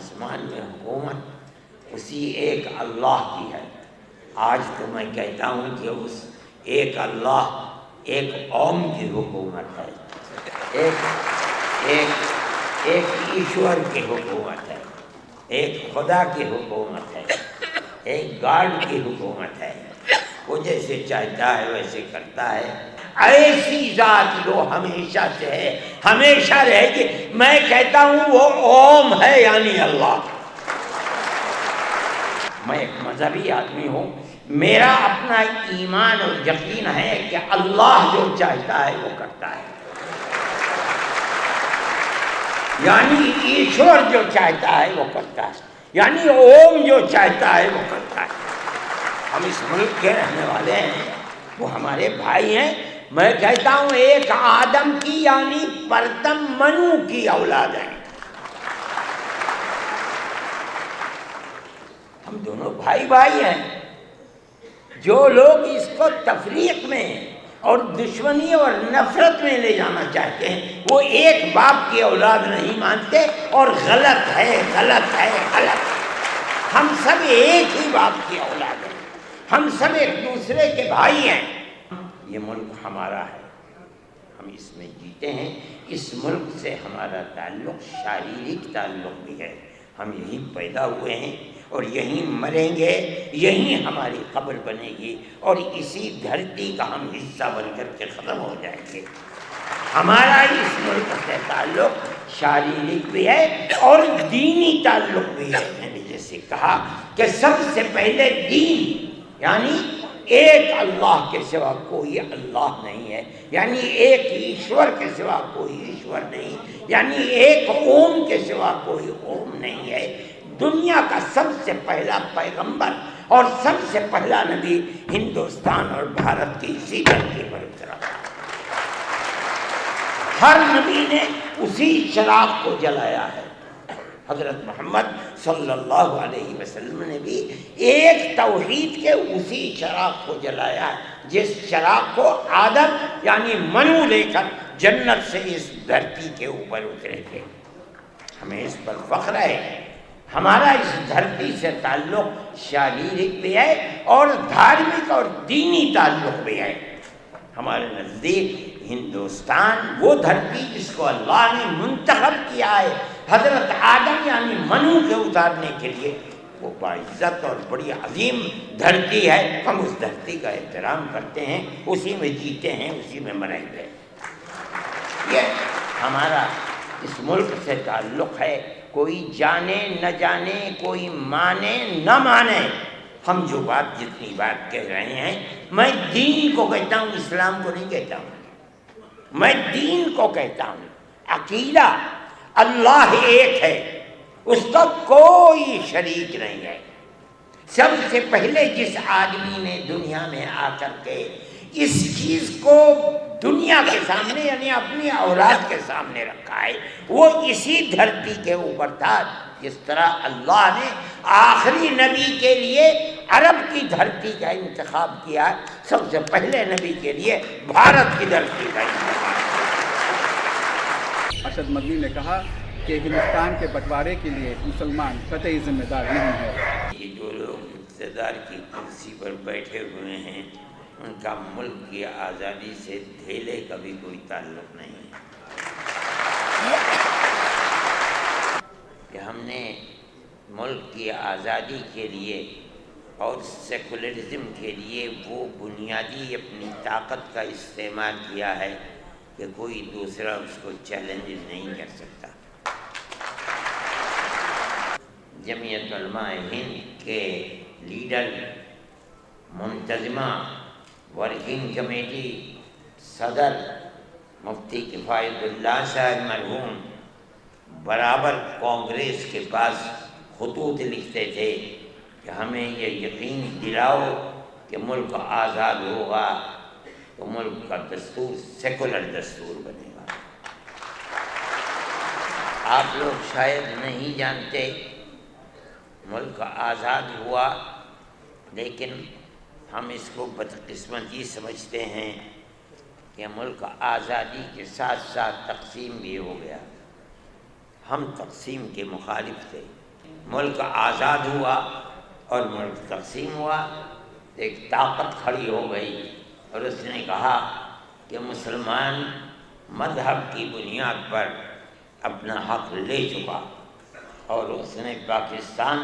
آسمان میں حکومت اسی ایک اللہ کی ہے۔ آج تو میں کہتا ہوں کہ اس ایک اللہ ایک قوم کی حکومت ہے، ایک ایشور کی حکومت ہے، ایک خدا کی حکومت ہے، ایک گاڈ کی حکومت ہے۔ وہ جیسے چاہتا ہے ویسے کرتا ہے۔ ایسی ذات جو ہمیشہ سے ہے، ہمیشہ رہے گی۔ میں کہتا ہوں وہ اوم ہے، یعنی اللہ۔ میں ایک مذہبی آدمی ہوں، میرا اپنا ایمان اور یقین ہے کہ اللہ جو چاہتا ہے وہ کرتا ہے، یعنی ایشور جو چاہتا ہے وہ کرتا ہے، یعنی اوم جو چاہتا ہے وہ کرتا ہے۔ ہم اس ملک کے رہنے والے ہیں، وہ ہمارے بھائی ہیں۔ میں کہتا ہوں ایک آدم کی یعنی پرتم منو کی اولاد ہیں، ہم دونوں بھائی بھائی ہیں۔ جو لوگ اس کو تفریق میں اور دشمنی اور نفرت میں لے جانا چاہتے ہیں وہ ایک باپ کی اولاد نہیں مانتے، اور غلط ہے، غلط ہے، غلط ہے۔ ہم سب ایک ہی باپ کی اولاد ہیں، ہم سب ایک دوسرے کے بھائی ہیں۔ یہ ملک ہمارا ہے، ہم اس میں جیتے ہیں۔ اس ملک سے ہمارا تعلق شاریرک تعلق بھی ہے، ہم یہیں پیدا ہوئے ہیں اور یہیں مریں گے، یہیں ہماری قبر بنے گی، اور اسی دھرتی کا ہم حصہ بن کر کے ختم ہو جائیں گے۔ ہمارا اس ملک سے تعلق شاریرک بھی ہے اور دینی تعلق بھی ہے۔ میں نے جیسے کہا کہ سب سے پہلے دین، یعنی ایک اللہ کے سوا کوئی اللہ نہیں ہے، یعنی ایک ایشور کے سوا کوئی ایشور نہیں، یعنی ایک اوم کے سوا کوئی اوم نہیں ہے۔ دنیا کا سب سے پہلا پیغمبر اور سب سے پہلا نبی ہندوستان اور بھارت کی اسی دھرتی پر اترا۔ ہر نبی نے اسی چراغ کو جلایا ہے۔ حضرت محمد صلی اللہ علیہ وسلم نے بھی ایک توحید کے اسی چراغ کو جلایا ہے، جس چراغ کو آدم یعنی منو لے کر جنت سے اس دھرتی کے اوپر اترے تھے۔ ہمیں اس پر فخر ہے۔ ہمارا اس دھرتی سے تعلق شاریرک بھی ہے اور دھارمک اور دینی تعلق بھی ہے۔ ہمارے نزدیک ہندوستان وہ دھرتی جس کو اللہ نے منتخب کیا ہے حضرت آدم یعنی منو کے اتارنے کے لیے، وہ باعزت اور بڑی عظیم دھرتی ہے۔ ہم اس دھرتی کا احترام کرتے ہیں، اسی میں جیتے ہیں، اسی میں مریں گے۔ یہ ہمارا اس ملک سے تعلق ہے۔ کوئی جانے نہ جانے، کوئی مانے نہ مانے، ہم جو بات جتنی بات کہہ رہے ہیں، میں دین کو کہتا ہوں، اسلام کو نہیں کہتا ہوں، میں دین کو کہتا ہوں۔ عقیدہ اللہ ایک ہے، اس کا کوئی شریک نہیں ہے۔ سب سے پہلے جس آدمی نے دنیا میں آ کر کے اس چیز کو دنیا کے سامنے یعنی اپنی اولاد کے سامنے رکھا ہے وہ اسی دھرتی کے اوپر تھا۔ جس طرح اللہ نے آخری نبی کے لیے عرب کی دھرتی کا انتخاب کیا، سب سے پہلے نبی کے لیے بھارت کی دھرتی کا انتخاب۔ ارشد مدنی نے کہا کہ ہندوستان کے بٹوارے کے لیے مسلمان قطعی ذمہ دار نہیں ہے۔ یہ جو لوگ اقتدار کی کرسی پر بیٹھے ہوئے ہیں ان کا ملک کی آزادی سے دھیلے کا بھی کوئی تعلق نہیں ہے۔ کہ ہم نے ملک کی آزادی کے لیے اور سیکولرزم کے لیے وہ بنیادی اپنی طاقت کا استعمال کیا ہے کہ کوئی دوسرا اس کو چیلنج نہیں کر سکتا۔ جمعیت علماء ہند کے لیڈر، منتظمہ، ورکنگ کمیٹی صدر مفتی کفایت اللہ صاحب مرحوم برابر کانگریس کے پاس خطوط لکھتے تھے کہ ہمیں یہ یقین دلاؤ کہ ملک آزاد ہوگا تو ملک کا دستور سیکولر دستور بنے گا۔ آپ لوگ شاید نہیں جانتے ملک آزاد ہوا، لیکن ہم اس کو بدقسمتی سمجھتے ہیں کہ ملک آزادی کے ساتھ ساتھ تقسیم بھی ہو گیا۔ ہم تقسیم کے مخالف تھے، ملک آزاد ہوا اور ملک تقسیم ہوا، ایک طاقت کھڑی ہو گئی اور اس نے کہا کہ مسلمان مذہب کی بنیاد پر اپنا حق لے چکا، اور اس نے پاکستان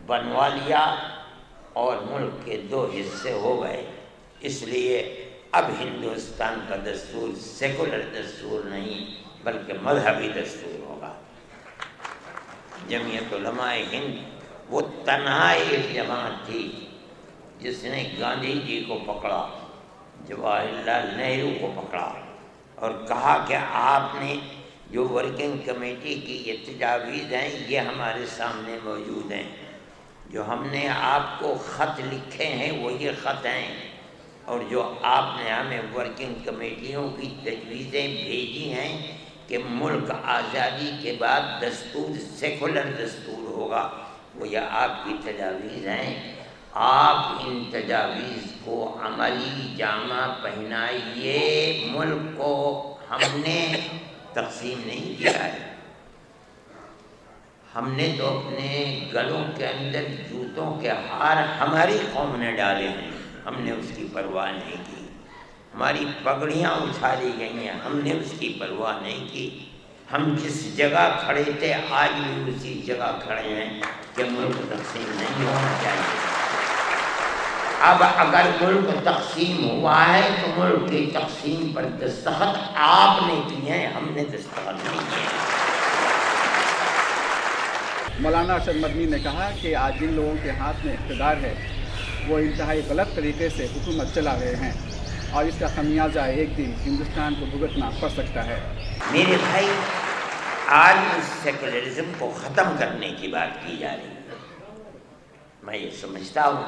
بنوا لیا اور ملک کے 2 حصے ہو گئے۔ اس لیے اب ہندوستان کا دستور سیکولر دستور نہیں بلکہ مذہبی دستور ہوگا۔ جمعیت علماء ہند وہ تنہا ایک جماعت تھی جس نے گاندھی جی کو پکڑا، جواہر لال نہرو کو پکڑا اور کہا کہ آپ نے جو ورکنگ کمیٹی کی یہ تجاویز ہیں یہ ہمارے سامنے موجود ہیں، جو ہم نے آپ کو خط لکھے ہیں وہ یہ خط ہیں، اور جو آپ نے ہمیں ورکنگ کمیٹیوں کی تجویزیں بھیجی ہیں کہ ملک آزادی کے بعد دستور سیکولر دستور ہوگا، وہ یہ آپ کی تجاویز ہیں۔ آپ ان تجاویز کو عملی جامہ پہنائیے۔ ملک کو ہم نے تقسیم نہیں کیا ہے، ہم نے تو اپنے گلوں کے اندر جوتوں کے ہار ہماری قوم نے ڈالے ہیں، ہم نے اس کی پرواہ نہیں کی۔ ہماری پگڑیاں اچھالی گئی ہیں، ہم نے اس کی پرواہ نہیں کی۔ ہم جس جگہ کھڑے تھے آج بھی اسی جگہ کھڑے ہیں کہ ملک تقسیم نہیں ہونا چاہیے۔ اب اگر ملک تقسیم ہوا ہے تو ملک کی تقسیم پر دستخط آپ نے کیے ہیں، ہم نے دستخط نہیں کیے۔ مولانا ارشد مدنی نے کہا کہ آج جن لوگوں کے ہاتھ میں اقتدار ہے وہ انتہائی غلط طریقے سے حکومت چلا رہے ہیں اور اس کا خمیازہ ایک دن ہندوستان کو بھگتنا پڑ سکتا ہے۔ میرے بھائی، آج اس سیکولرزم کو ختم کرنے کی بات کی جا رہی ہے۔ میں یہ سمجھتا ہوں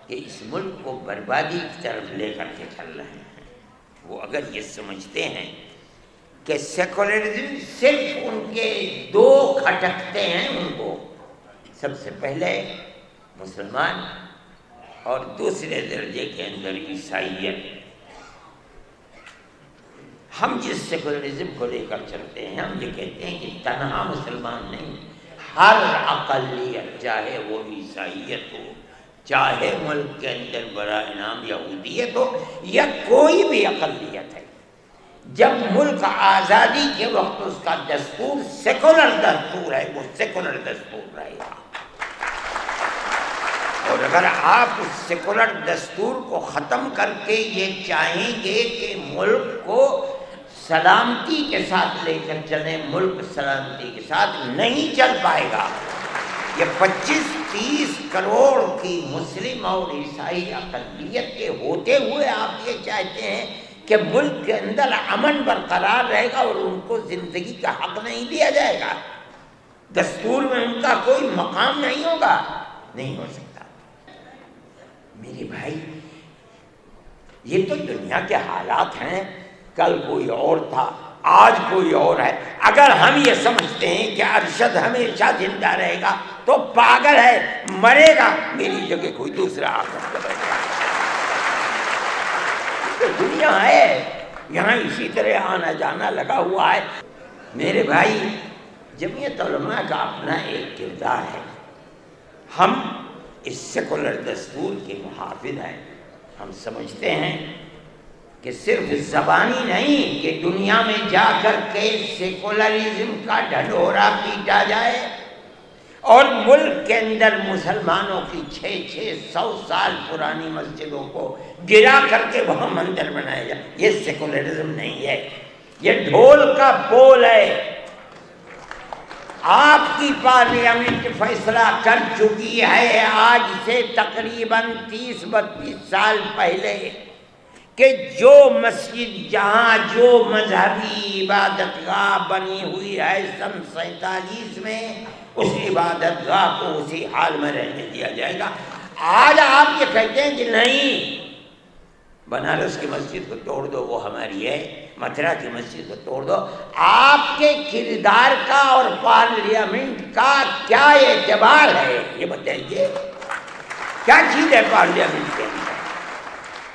کہ اس ملک کو بربادی کی طرف لے کر کے چل رہے ہیں۔ وہ اگر یہ سمجھتے ہیں کہ سیکولرزم صرف ان کے 2 کھٹکتے ہیں، ان کو سب سے پہلے مسلمان اور دوسرے درجے کے اندر عیسائیت۔ ہم جس سیکولرزم کو لے کر چلتے ہیں ہم یہ کہتے ہیں کہ تنہا مسلمان نہیں، ہر اقلیت، چاہے وہ عیسائیت ہو، چاہے ملک کے اندر برائے نام یہودیت ہو یا کوئی بھی اقلیت ہے، جب ملک آزادی کے وقت اس کا دستور سیکولر دستور ہے، وہ سیکولر دستور رہے گا۔ اور اگر آپ اس سیکولر دستور کو ختم کر کے یہ چاہیں گے کہ ملک کو سلامتی کے ساتھ لے کر چلیں، ملک سلامتی کے ساتھ نہیں چل پائے گا۔ یہ 25-30 کروڑ کی مسلم اور عیسائی اقلیت کے ہوتے ہوئے آپ یہ چاہتے ہیں کہ ملک کے اندر امن برقرار رہے گا اور ان کو زندگی کا حق نہیں دیا جائے گا، دستور میں ان کا کوئی مقام نہیں ہوگا، نہیں ہو سکتا۔ میرے بھائی، یہ تو دنیا کے حالات ہیں، کل کوئی اور تھا، آج کوئی اور ہے۔ اگر ہم یہ سمجھتے ہیں کہ ارشد ہمیشہ زندہ رہے گا تو پاگل ہے، مرے گا، میری جگہ کوئی دوسرا آ کر بیٹھے گا۔ دنیا ہے، یہاں اسی طرح آنا جانا لگا ہوا ہے۔ میرے بھائی، جمعیت علماء کا اپنا ایک کردار ہے۔ ہم اس سیکولر دستور کے محافظ ہیں۔ ہم سمجھتے ہیں کہ صرف زبانی نہیں کہ دنیا میں جا کر کے سیکولرزم کا ڈھڈورا پیٹا جائے اور ملک کے اندر مسلمانوں کی 600 سال پرانی مسجدوں کو گرا کر کے وہاں مندر بنایا جائے، یہ سیکولرزم نہیں ہے، یہ ڈھول کا بول ہے۔ آپ کی پارلیمنٹ فیصلہ کر چکی ہے آج سے تقریباً 30-32 سال پہلے کہ جو مسجد جہاں جو مذہبی عبادت گاہ بنی ہوئی ہے سن 47 میں، اس عبادت گاہ کو اسی حال میں رہنے دیا جائے گا۔ آج آپ یہ کہتے ہیں کہ نہیں، بنارس کی مسجد کو توڑ دو، وہ ہماری ہے، متھرا کی مسجد کو توڑ دو۔ آپ کے کردار کا اور پارلیمنٹ کا کیا اعتبار ہے یہ بتائیے؟ کیا چیز ہے پارلیمنٹ کے اندر؟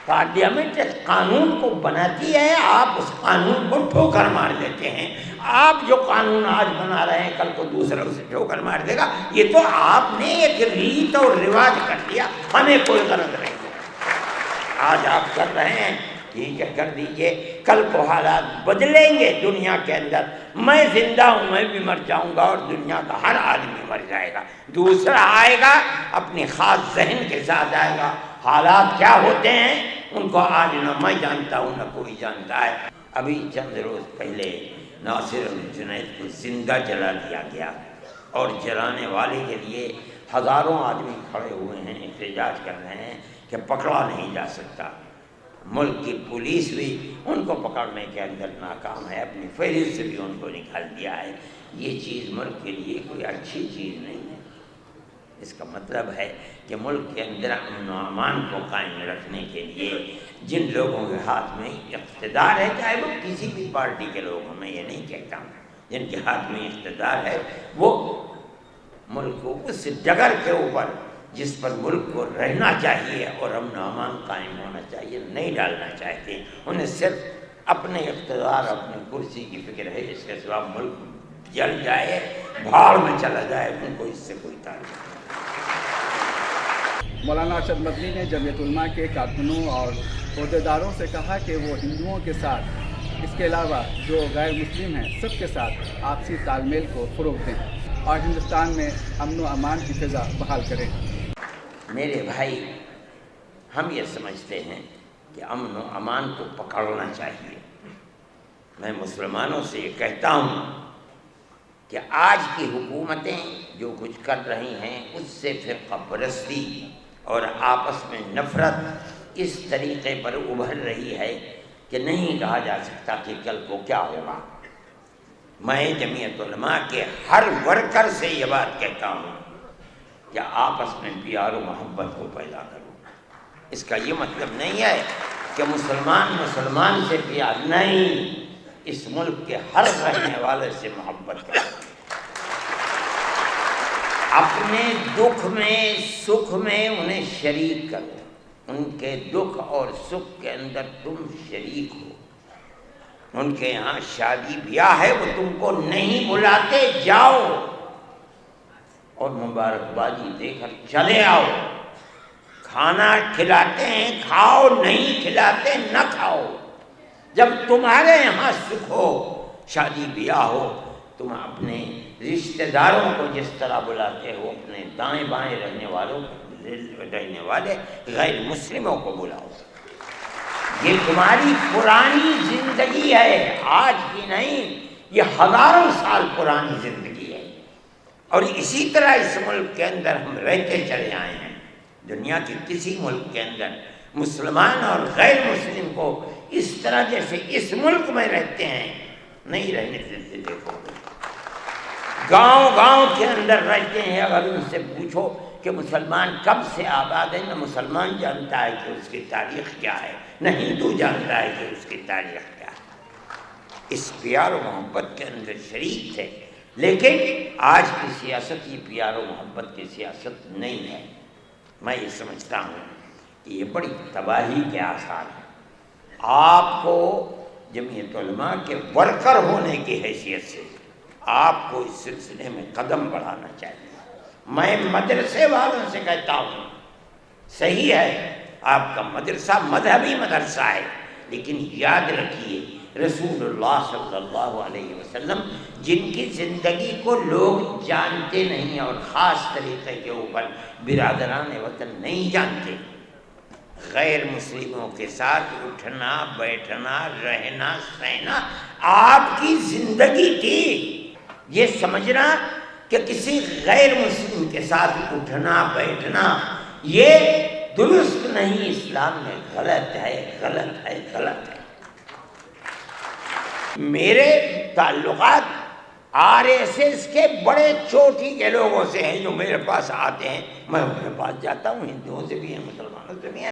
پارلیمنٹ ایک قانون کو بناتی ہے، آپ اس قانون کو ٹھوکر مار دیتے ہیں۔ آپ جو قانون آج بنا رہے ہیں کل کو دوسرا اسے ٹھوکر مار دے گا۔ یہ تو آپ نے ایک ریت اور رواج کر دیا، ہمیں کوئی غرض نہیں ہے۔ آج آپ کر رہے ہیں، ٹھیک ہے کر دیجئے، کل کو حالات بدلیں گے دنیا کے اندر، میں زندہ ہوں میں بھی مر جاؤں گا اور دنیا کا ہر آدمی مر جائے گا، دوسرا آئے گا اپنی خاص ذہن کے ساتھ آئے گا۔ حالات کیا ہوتے ہیں ان کو آج نہ میں جانتا ہوں نہ کوئی جانتا ہے۔ ابھی چند روز پہلے ناصر الجنید کو زندہ جلا دیا گیا اور جلانے والے کے لیے ہزاروں آدمی کھڑے ہوئے ہیں، احتجاج کر رہے ہیں کہ پکڑا نہیں جا سکتا۔ ملک کی پولیس بھی ان کو پکڑنے کے اندر ناکام ہے، اپنی فہرست سے بھی ان کو نکال دیا ہے۔ یہ چیز ملک کے لیے کوئی اچھی چیز نہیں ہے۔ اس کا مطلب ہے کہ ملک کے اندر امن و امان کو قائم رکھنے کے لیے جن لوگوں کے ہاتھ میں اقتدار ہے، چاہے وہ کسی بھی پارٹی کے لوگ ہوں، میں یہ نہیں کہتا ہوں، جن کے ہاتھ میں اقتدار ہے وہ ملک کو اس ڈگر کے اوپر جس پر ملک کو رہنا چاہیے اور امن و امان قائم ہونا چاہیے نہیں ڈالنا چاہتے۔ انہیں صرف اپنے اقتدار اپنے کرسی کی فکر ہے، اس کے سوا ملک جل جائے بھاڑ میں چلا جائے ان کو اس سے کوئی تعلق نہیں۔ مولانا ارشد مدنی نے جمعیت علماء کے کارکنوں اور عہدیداروں سے کہا کہ وہ ہندوؤں کے ساتھ اس کے علاوہ جو غیر مسلم ہیں سب کے ساتھ آپسی تال میل کو فروغ دیں اور ہندوستان میں امن و امان کی فضا بحال کریں۔ میرے بھائی، ہم یہ سمجھتے ہیں کہ امن و امان کو پکڑنا چاہیے۔ میں مسلمانوں سے یہ کہتا ہوں کہ آج کی حکومتیں جو کچھ کر رہی ہیں اس سے فرقہ پرستی اور آپس میں نفرت اس طریقے پر ابھر رہی ہے کہ نہیں کہا جا سکتا کہ کل کو کیا ہوگا۔ میں جمعیت علماء کے ہر ورکر سے یہ بات کہتا ہوں کہ آپس میں پیار و محبت کو پیدا کرو۔ اس کا یہ مطلب نہیں ہے کہ مسلمان سے پیار نہیں، اس ملک کے ہر رہنے والے سے محبت کرو، اپنے دکھ میں سکھ میں انہیں شریک کرو، ان کے دکھ اور سکھ کے اندر تم شریک ہو۔ ان کے یہاں شادی بیاہ ہے وہ تم کو نہیں بلاتے، جاؤ اور مبارکبادی دے کر چلے آؤ۔ کھانا کھلاتے ہیں کھاؤ، نہیں کھلاتے نہ کھاؤ۔ جب تمہارے یہاں سکھ ہو، شادی بیاہ ہو، تم اپنے رشتہ داروں کو جس طرح بلاتے ہو اپنے دائیں بائیں رہنے والے غیر مسلموں کو بلاؤ۔ یہ تمہاری پرانی زندگی ہے، آج کی نہیں، یہ ہزاروں سال پرانی زندگی ہے، اور اسی طرح اس ملک کے اندر ہم رہتے چلے آئے ہیں۔ دنیا کے کسی ملک کے اندر مسلمان اور غیر مسلم کو اس طرح جیسے اس ملک میں رہتے ہیں نہیں رہنے دیتے۔ دیکھو گاؤں کے اندر رہتے ہیں، اگر ان سے پوچھو کہ مسلمان کب سے آباد ہے، نہ مسلمان جانتا ہے کہ اس کی تاریخ کیا ہے، نہ ہندو جانتا ہے کہ اس کی تاریخ کیا ہے۔ اس پیار و محبت کے اندر شریک تھے، لیکن آج کی سیاست یہ پیار و محبت کی سیاست نہیں ہے۔ میں یہ سمجھتا ہوں کہ یہ بڑی تباہی کے آثار ہیں۔ آپ کو جمعیت علماء کے ورکر ہونے کی حیثیت سے آپ کو اس سلسلے میں قدم بڑھانا چاہیے۔ میں مدرسے والوں سے کہتا ہوں، صحیح ہے آپ کا مدرسہ مذہبی مدرسہ ہے، لیکن یاد رکھیے رسول اللہ صلی اللہ علیہ وسلم جن کی زندگی کو لوگ جانتے نہیں اور خاص طریقے کے اوپر برادران وطن نہیں جانتے، غیر مسلموں کے ساتھ اٹھنا بیٹھنا رہنا سہنا آپ کی زندگی تھی۔ یہ سمجھنا کہ کسی غیر مسلم کے ساتھ اٹھنا بیٹھنا یہ درست نہیں، اسلام میں غلط ہے، غلط ہے، غلط ہے۔ میرے تعلقات RSS کے بڑے چوٹی کے لوگوں سے ہیں جو میرے پاس آتے ہیں، میں ان کے پاس جاتا ہوں، ہندوؤں سے بھی ہیں مسلمانوں سے بھی ہیں۔